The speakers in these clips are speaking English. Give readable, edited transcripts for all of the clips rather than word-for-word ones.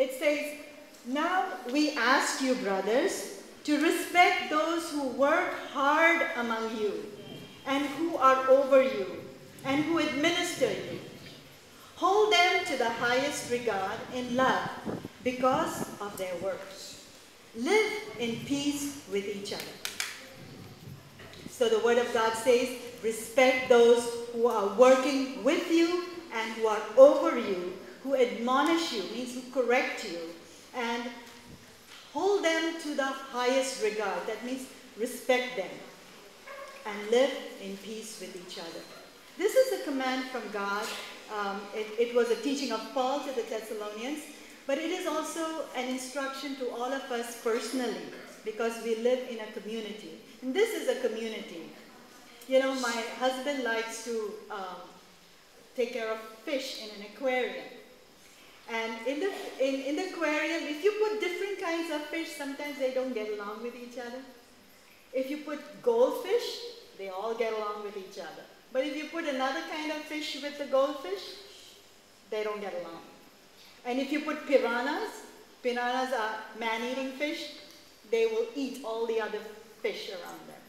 It says, "Now we ask you, brothers, to respect those who work hard among you and who are over you and who administer you. Hold them to the highest regard in love because of their works. Live in peace with each other." So the Word of God says, respect those who are working with you and who are over you, who admonish you, means who correct you, and hold them to the highest regard. That means respect them and live in peace with each other. This is a command from God. It was a teaching of Paul to the Thessalonians, but it is also an instruction to all of us personally, because we live in a community. And this is a community. You know, my husband likes to take care of fish in an aquarium. And in the aquarium, if you put different kinds of fish, sometimes they don't get along with each other. If you put goldfish, they all get along with each other. But if you put another kind of fish with the goldfish, they don't get along. And if you put piranhas are man-eating fish, they will eat all the other fish around them.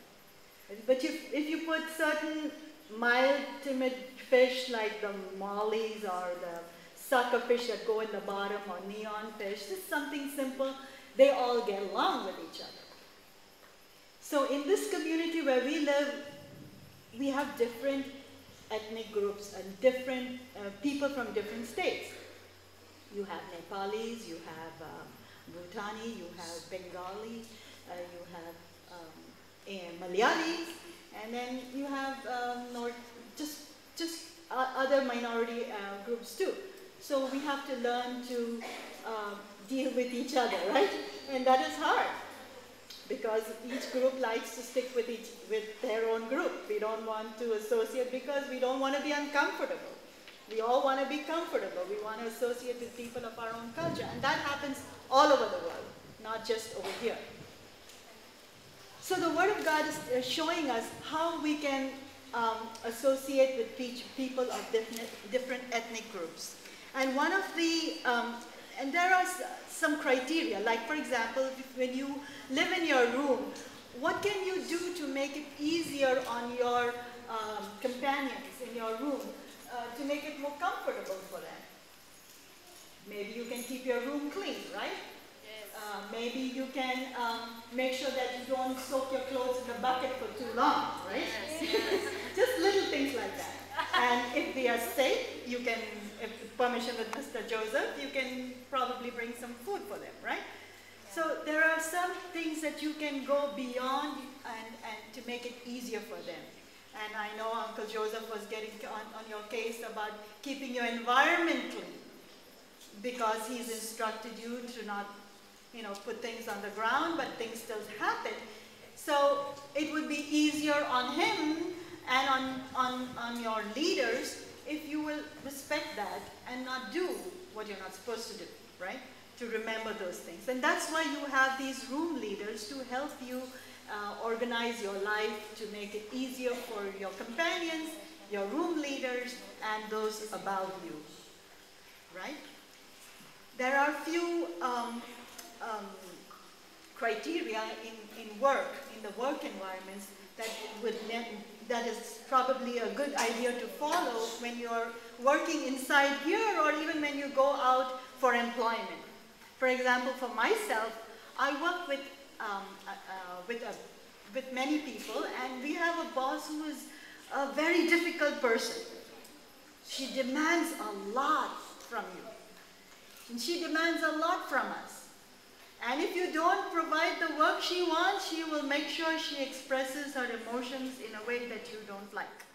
But if you put certain mild, timid fish like the mollies or the sucker fish that go in the bottom, or neon fish, just something simple, they all get along with each other. So in this community where we live, we have different ethnic groups and different people from different states. You have Nepalis, you have Bhutani, you have Bengali, you have Malayalis, and then you have just other minority groups too. So we have to learn to deal with each other, right? And that is hard, because each group likes to stick with their own group. We don't want to associate because we don't want to be uncomfortable. We all want to be comfortable. We want to associate with people of our own culture. And that happens all over the world, not just over here. So the Word of God is showing us how we can associate with people of different ethnic groups. And one of the, and there are some criteria, like for example, when you live in your room, what can you do to make it easier on your companions in your room, to make it more comfortable for them? Maybe you can keep your room clean, right? Yes. Maybe you can make sure that you don't soak your clothes in the bucket for too long, right? Yes. Yes. Just little things like that. And if they are safe, you can, if permission with Mr. Joseph, you can probably bring some food for them, right? So there are some things that you can go beyond and to make it easier for them. And I know Uncle Joseph was getting on your case about keeping your environment clean, because he's instructed you to not, put things on the ground, but things still happen. So it would be easier on him and on your leaders if you will respect that and not do what you're not supposed to do, right? To remember those things. And that's why you have these room leaders to help you organize your life, to make it easier for your companions, your room leaders, and those above you, right? There are a few criteria in the work environments that is probably a good idea to follow when you're working inside here, or even when you go out for employment. For example, for myself, I work with many people, and we have a boss who is a very difficult person. She demands a lot from you. And she demands a lot from us. And if you don't provide the work she wants, she will make sure she expresses her emotions in a way that you don't like.